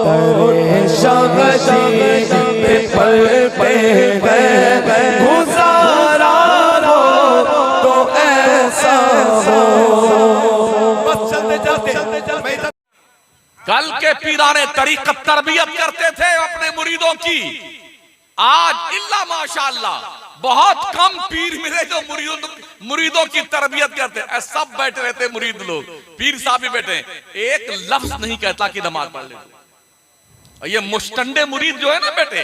करे शमशीर पे पलते हैं, गुजारा हो तो ऐसा हो। बस चलते चलते कल के पीराने तरीक़त तरबियत करते थे अपने मुरीदों की। आज इल्ला माशाअल्लाह बहुत कम पीर मिले जो मुरीदों की तरबियत करते। सब बैठे रहते मुरीद लोग, पीर साहब भी बैठे, एक लफ्ज नहीं कहता कि नमाज पढ़ ले। ये मुश्तंडे मुरीद जो है ना बैठे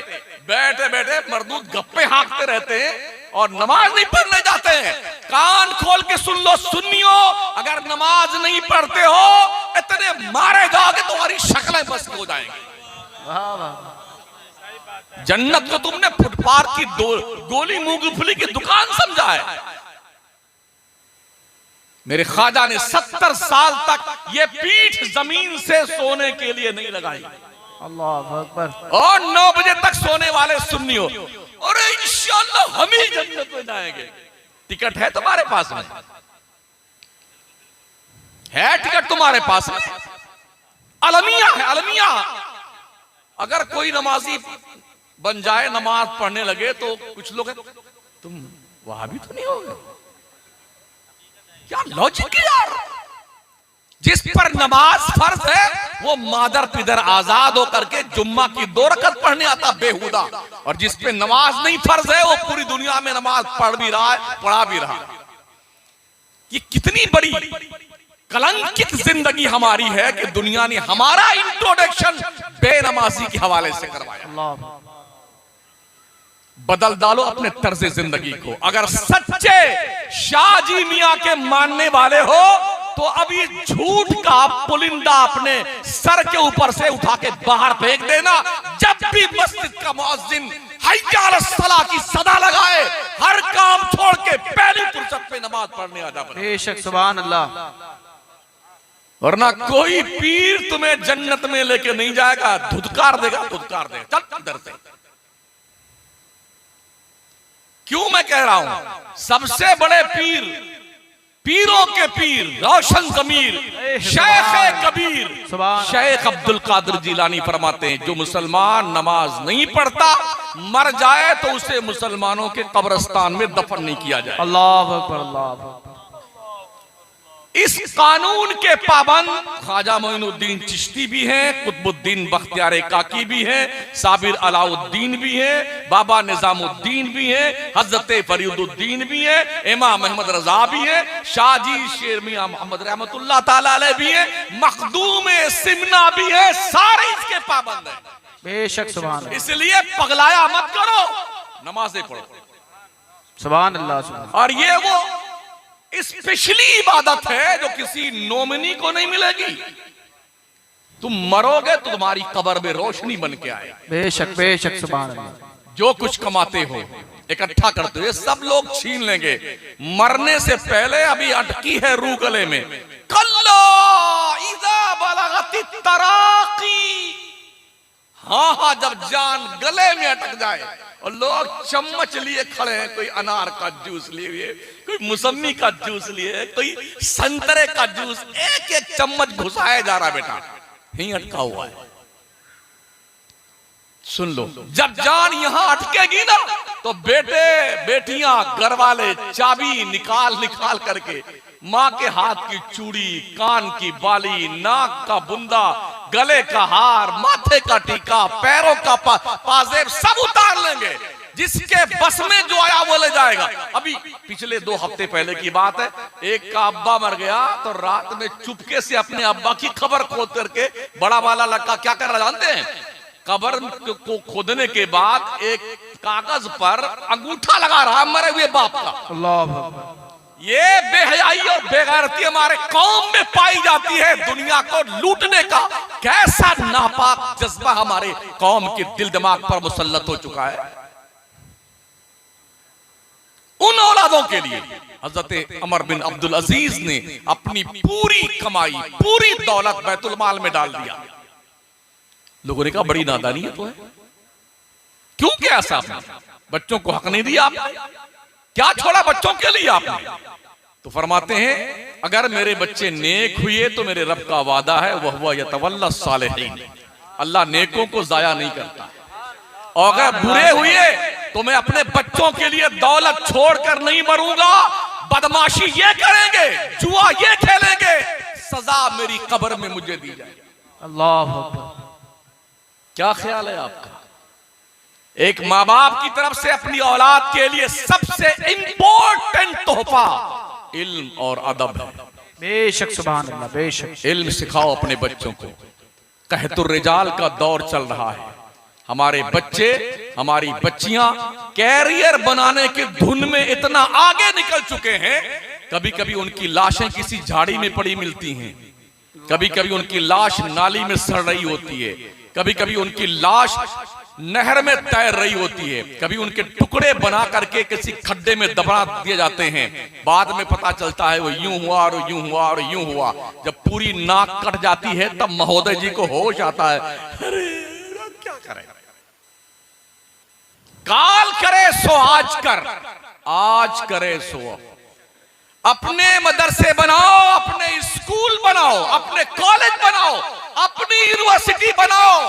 बैठे मरदूद गप्पे हाँकते रहते हैं और नमाज नहीं पढ़ने जाते हैं। कान खोल के सुन लो सुन्नियों, अगर नमाज नहीं पढ़ते हो इतने मारे जाओगे तुम्हारी शक्लें बस हो जाएंगी। जन्नत को तुमने फुटपाथ की गोली मूंगफली की दुकान समझा है। मेरे ख्वाजा ने 70 साल तक ये पीठ जमीन से सोने के लिए नहीं लगाई। अल्लाह अकबर। और 9 बजे तक सोने वाले सुन्नियों, और इंशाअल्लाह हम ही जन्नत में जाएंगे। टिकट है तुम्हारे पास में? है टिकट तुम्हारे पास में? अलमिया है, अलमिया। अगर कोई नमाजी बन जाए, नमाज पढ़ने लगे, तो कुछ लोग तुम वहां भी तो नहीं हो गए। क्या लॉजिक है यार। जिस पर नमाज फर्ज है वो मादर पिदर आजाद होकर के जुम्मा की 2 रकत पढ़ने आता बेहुदा, और जिस पे नमाज नहीं फर्ज है वो पूरी दुनिया में नमाज पढ़ भी रहा है, पढ़ा भी रहा है। ये कितनी बड़ी कलंकित जिंदगी हमारी है कि दुनिया ने हमारा इंट्रोडक्शन बेनमाजी के हवाले से करवाया। बदल डालो अपने तर्ज जिंदगी को। अगर सच्चे शाहजी मियां के मानने वाले हो तो अभी झूठ का पुलिंदा अपने सर के ऊपर से उठा के बाहर फेंक देना। जब भी मस्जिद का मुअज्जिन हय्या अलस सलाह की सदा लगाए, हर काम छोड़ के पहली फुर्सत पे नमाज पढ़ने आ जा। बेशक, सुभान अल्लाह। वरना कोई पीर तुम्हें जन्नत में लेके नहीं जाएगा, धुतकार देगा, धुतकार देगा। चल इधर से। क्यों मैं कह रहा हूं, सबसे बड़े पीर, पीरों के पीर, रोशन ज़मीर शेख कबीर शेख अब्दुल कादिर जिलानी फरमाते हैं, जो मुसलमान नमाज नहीं पढ़ता मर जाए तो उसे मुसलमानों के कब्रिस्तान में दफन नहीं किया जाए। अल्लाह अकबर, अल्लाह अकबर। इस कानून के पाबंद ख्वाजा मोइनुद्दीन चिश्ती भी हैं, कुतुबुद्दीन बख्तियार काकी भी हैं, साबिर अलाउद्दीन भी हैं, बाबा निजामुद्दीन भी हैं, हजरत फरीदुद्दीन भी हैं, इमाम अहमद रजा भी हैं, शाहजी शेर मियां मोहम्मद रहमतुल्लाह ताला अलैह भी हैं, मखदूम सिमना भी है। सारे इसके पाबंद हैं। बेशक, सुभान। इसलिए पगलाया मत करो, नमाजें पढ़ो। सुभान अल्लाह, सुभान। और ये वो स्पेशली इबादत है जो किसी नोमिनी को नहीं मिलेगी। तुम मरोगे तो तुम्हारी कब्र में रोशनी बन के आए। बेशक, बेशक, सुभान अल्लाह। जो कुछ कमाते हो इकट्ठा करते हो, सब लोग छीन लेंगे। मरने से पहले अभी अटकी है रूह गले में। कल्ला इज़ा बलगति तराकी। हाँ, जब जान गले में अटक जाए और लोग चम्मच लिए खड़े हैं, कोई अनार का जूस लिए, कोई मौसमी का जूस लिए, कोई संतरे का जूस, एक एक चम्मच घुसाया जा रहा बेटा, यहीं अटका हुआ है। सुन लो, जब जान यहां अटकेगी ना तो बेटे बेटियां घर वाले चाबी निकाल निकाल करके माँ के हाथ की चूड़ी, कान की बाली, नाक का बुंदा, गले का हार, माथे का टीका, पैरों का पाजेब सब उतार लेंगे। जिसके बस में जो आया वो ले जाएगा। अभी पिछले 2 हफ्ते पहले की बात है, एक का अब्बा मर गया तो रात में चुपके से अपने अब्बा की खबर खोद करके बड़ा वाला लड़का क्या कर रहा जानते हैं? कब्र को खोदने के बाद एक कागज पर अंगूठा लगा रहा मरे हुए बाप का। अल्लाह। ये बेहयाई और बेगैरती हमारे कौम में पाई जाती है। दुनिया को लूटने का कैसा नापाक जज्बा हमारे कौम के दिल दिमाग पर मुसल्लत हो चुका है। उन औलादों के लिए हजरत उमर बिन अब्दुल अजीज ने अपनी पूरी कमाई, पूरी दौलत बैतुल माल में डाल दिया। लोगों ने कहा बड़ी नादानी है तो है, क्यों क्या ऐसा आपने बच्चों को हक नहीं दिया? आपने क्या छोड़ा बच्चों के लिए आपने? तो फरमाते हैं अगर मेरे बच्चे नेक हुए तो मेरे रब का वादा है वह यतवल्ला सालिहीन, अल्लाह नेकों को जाया नहीं करता। और अगर बुरे हुए तो मैं अपने बच्चों के लिए दौलत छोड़कर नहीं मरूंगा। बदमाशी ये करेंगे, जुआ ये खेलेंगे, सजा मेरी कब्र में मुझे दी जाएगी। अल्लाह अकबर। क्या ख्याल है आपका? एक माँ बाप की तरफ से अपनी औलाद के लिए सबसे इंपॉर्टेंट तोहफा इल्म और अदब है। बेशक सुभान अल्लाह, बेशक। इल्म सिखाओ अपने बच्चों को। कहतुर रिजाल का दौर चल रहा है। हमारे बच्चे, हमारी बच्चियां कैरियर बनाने की धुन में इतना आगे निकल चुके हैं, कभी कभी उनकी लाशें किसी झाड़ी में पड़ी मिलती हैं, कभी कभी उनकी लाश नाली में सड़ रही होती है, कभी कभी उनकी लाश नहर में तैर रही होती है, कभी उनके टुकड़े बना करके किसी खड्डे में दबा दिए जाते हैं। बाद में पता चलता है वो यूं हुआ और यूं हुआ और यूं हुआ। जब पूरी नाक कट जाती है तब महोदय जी को होश आता है, अरे क्या करें। काल करे सो आज कर, आज करे सो। अपने मदरसे बनाओ, अपने स्कूल बनाओ, अपने कॉलेज बनाओ, अपनी यूनिवर्सिटी बनाओ।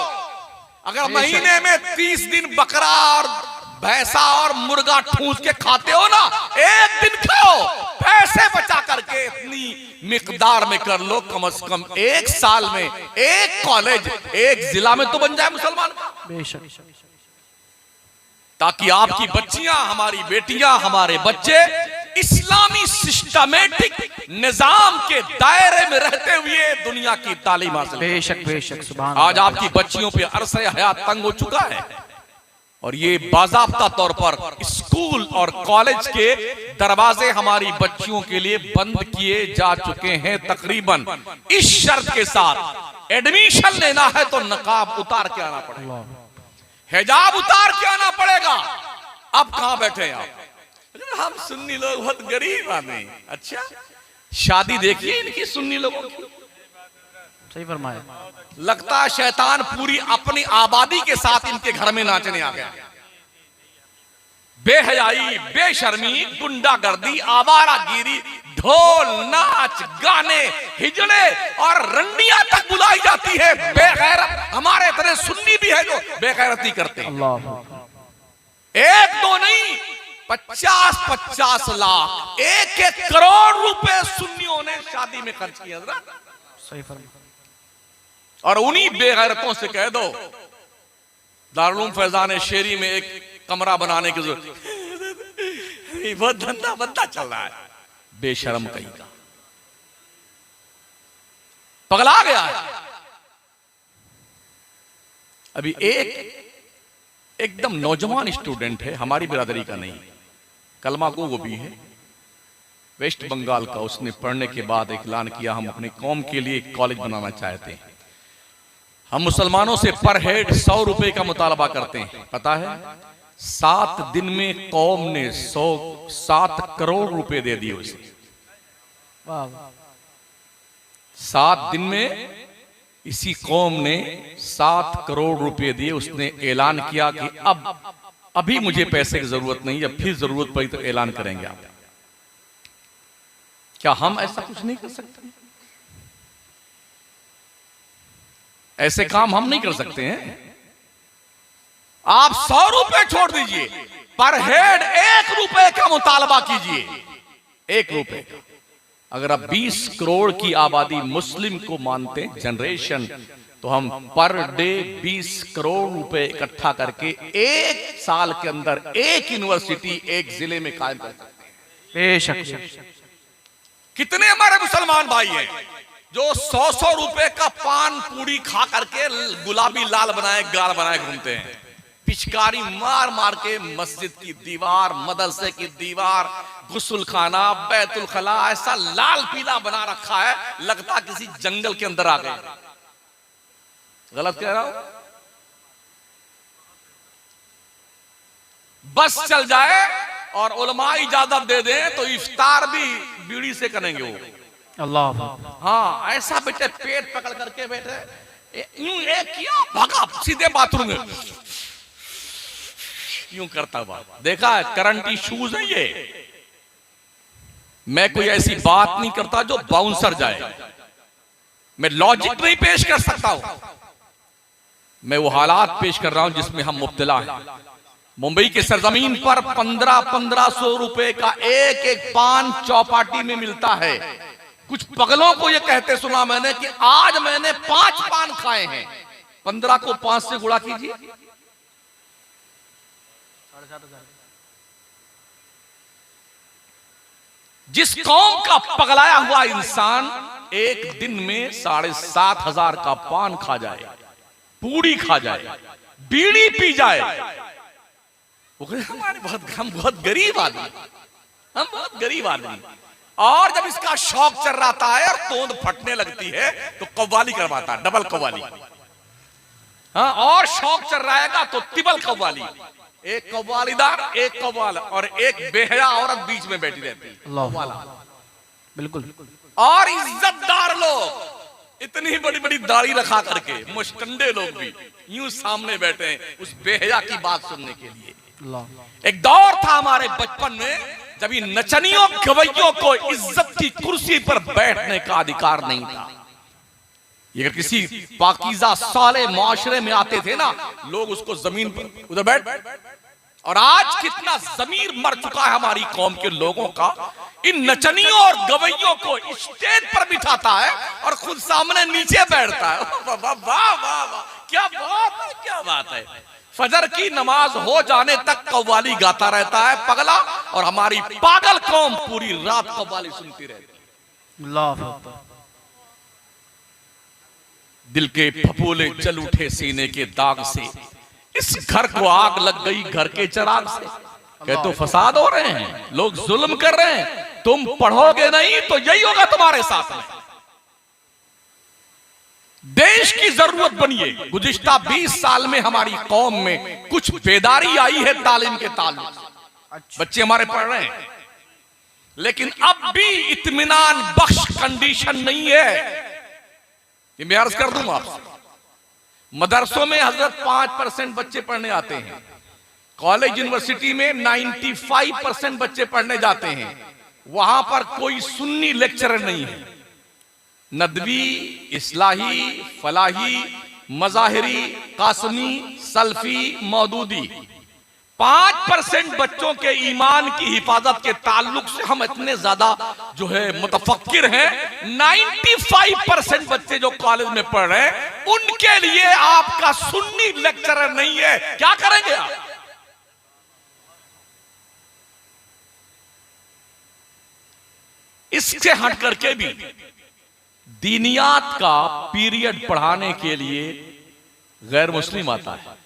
अगर महीने में 30 दिन बकरा और भैंसा और मुर्गा ठूस के खाते हो ना, एक दिन खाओ, पैसे बचा करके इतनी मिकदार में कर लो। कम से कम एक साल में एक कॉलेज एक जिला में तो बन जाए मुसलमान, बेशक। ताकि आपकी बच्चियां, हमारी बेटियां, हमारे बच्चे इस्लामी सिस्टमेटिक निजाम के दायरे में रहते हुए दुनिया की तालीम हासिल करें। बेशक बेशक सुभान। आज आपकी बच्चियों पे अरसे हयात तंग हो चुका है और ये बाज़ाब्ता तौर पर स्कूल और कॉलेज के दरवाजे हमारी बच्चियों के लिए बंद किए जा चुके हैं, तकरीबन इस शर्त के साथ एडमिशन लेना है तो नकाब उतार के आना पड़ेगा, हिजाब उतार के आना पड़ेगा। अब कहां बैठे हैं आप? हम सुन्नी लोग बहुत गरीब आदमी। अच्छा, शादी देखिए इनकी सुन्नी लोगों की, सही फरमाया। लगता है शैतान पूरी अपनी आबादी के साथ इनके घर में नाचने आ गया। बेहयाई, बेशर्मी, गुंडागर्दी, आवारागिरी, ढोल, नाच, गाने, हिजड़े और रंडियां तक बुलाई जाती है। बेगैरत हमारे इतने सुन्नी भी है जो बेगैरती करते हैं। एक दो नहीं, 50-50 लाख, 1-1 करोड़ रुपए सुन्नियों ने शादी में खर्च किया। सही फरमाया। और उन्हीं बेगैरतों से कह दो दारुल फैजान शेरी में एक कमरा बनाने की जरूरत, बहुत धंधा बंदा चल रहा है। बेशर्म कहीं का, पगला गया है। अभी एकदम नौजवान स्टूडेंट है, हमारी बिरादरी का नहीं, कलमा गो भी है, वेस्ट बंगाल का। उसने पढ़ने के बाद ऐलान किया हम अपने कौम के लिए एक कॉलेज बनाना चाहते हैं। हम मुसलमानों से पर हेड 100 रुपए का मुतालबा करते हैं। पता है 7 दिन में कौम ने 7 करोड़ रुपए दे दिए उसे। 7 दिन में इसी कौम ने 7 करोड़ रुपए दिए। उसने ऐलान किया कि अभी मुझे पैसे की जरूरत नहीं, जब फिर जरूरत पड़ी तो ऐलान करेंगे आप। क्या हम ऐसा कुछ नहीं कर सकते? ऐसे काम हम नहीं कर सकते हैं? आप 100 रुपए छोड़ दीजिए, पर हेड 1 रुपए का मुतालबा कीजिए, 1 रुपए का। अगर आप 20 करोड़ की आबादी मुस्लिम को मानते हैं जनरेशन, तो हम पर डे 20 करोड़ रुपए इकट्ठा करके 1 साल के अंदर एक यूनिवर्सिटी एक जिले में कायम कर सकते हैं। बेशक। कितने हमारे मुसलमान भाई हैं जो 100 रुपए का पान पूरी खा करके गुलाबी लाल बनाए गाल बनाए घूमते हैं, पिचकारी मार मार के मस्जिद की दीवार, मदरसे की दीवार, गुस्ल खाना, बैतुल खला ऐसा लाल पीला बना रखा है, लगता किसी जंगल के अंदर आ गए। गलत कह रहा हूं? बस चल जाए और उलमा इजाजत दे दें तो इफ्तार भी बीड़ी से करेंगे वो। अल्लाह। हाँ, ऐसा बेटे पेट पकड़ करके बैठे, यूं एक किया भागा सीधे बाथरूम में, यूं करता हुआ देखा है। करंट इश्यूज है ये। मैं कोई ऐसी बात नहीं करता जो बाउंसर जाए, मैं लॉजिक नहीं पेश कर सकता हूं। मैं वो हालात पेश कर रहा हूं जिसमें हम मुब्तला हैं। मुंबई के सरजमीन पर 1500 रुपए का एक एक पान चौपाटी में मिलता है। कुछ पगलों को ये कहते सुना मैंने कि आज मैंने 5 पान खाए हैं। 15 को 5 से गुणा कीजिए, जिस कौम का पगलाया हुआ इंसान एक दिन में 7,500 का पान खा जाए, पूड़ी खा जाए, बीड़ी पी जाए, वो कहते हम बहुत गरीब आदमी, हम बहुत गरीब आदमी। और जब इसका शौक चल रहा है और तोंद फटने लगती है तो कव्वाली करवाता है, डबल कव्वाली। हाँ, और शौक चल रहेगा तो तिबल कव्वाली, एक कव्वालीदार, एक कव्वाल और एक बेहया औरत बीच में बैठी रहती है। बिल्कुल। और इज्जतदार लोग इतनी बड़ी बड़ी दाढ़ी रखा करके, मुश्तंडे लोग भी यूं सामने बैठे हैं उस बेहया की बात सुनने के लिए। एक दौर था हमारे बचपन में जब इन नचनियों गवैयों को इज्जत की कुर्सी पर बैठने का अधिकार नहीं था। ये अगर किसी पाकीज़ा साले मुआशरे में आते थे ना, लोग उसको जमीन पर उधर बैठ। और आज कितना जमीर मर चुका है हमारी कौम के लोगों का, इन नचनियों और गवैयों को स्टेज पर बिठाता है और खुद सामने नीचे बैठता है। वाह वाह वाह वाह, क्या बात है, क्या बात है। फजर की नमाज हो जाने तक कव्वाली गाता रहता है पगला, और हमारी पागल कौम पूरी रात कव्वाली सुनती रहती है। दिल के फफोले जल उठे सीने के दाग से, इस घर को आग लग गई घर के चिराग से। कह तो फसाद हो रहे हैं, लोग जुल्म कर रहे हैं, तुम पढ़ोगे नहीं तो यही होगा तुम्हारे साथ में। देश की जरूरत बनिए। गुज़िश्ता 20 साल में हमारी कौम में कुछ बेदारी आई है तालीम के ताल्लुक से। बच्चे हमारे पढ़ रहे हैं, लेकिन अब भी इत्मीनान बख्श कंडीशन नहीं है। ये मैं अर्ज कर दूंगा आपसे। मदरसों में हजरत 5% बच्चे पढ़ने आते हैं, कॉलेज यूनिवर्सिटी में 95% बच्चे पढ़ने जाते हैं। वहां पर कोई सुन्नी लेक्चरर नहीं है। नदवी, इस्लाही, फलाही, मजाहिरी, कासमी, सल्फी, मौदूदी, 5% बच्चों के ईमान की हिफाजत के ताल्लुक से हम इतने ज्यादा जो है मुतफक्किर हैं। 95% बच्चे जो कॉलेज में पढ़ रहे हैं, उनके लिए आपका सुन्नी लेक्चरर नहीं है। क्या करेंगे आप? इससे हट करके भी दीनियात का पीरियड पढ़ाने के लिए गैर मुस्लिम आता है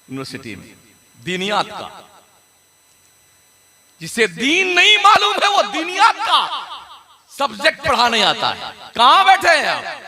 यूनिवर्सिटी में। दीनियात का, जिसे दीन नहीं मालूम है वो दीनियात का सब्जेक्ट पढ़ाने आता है। कहां बैठे हैं आप?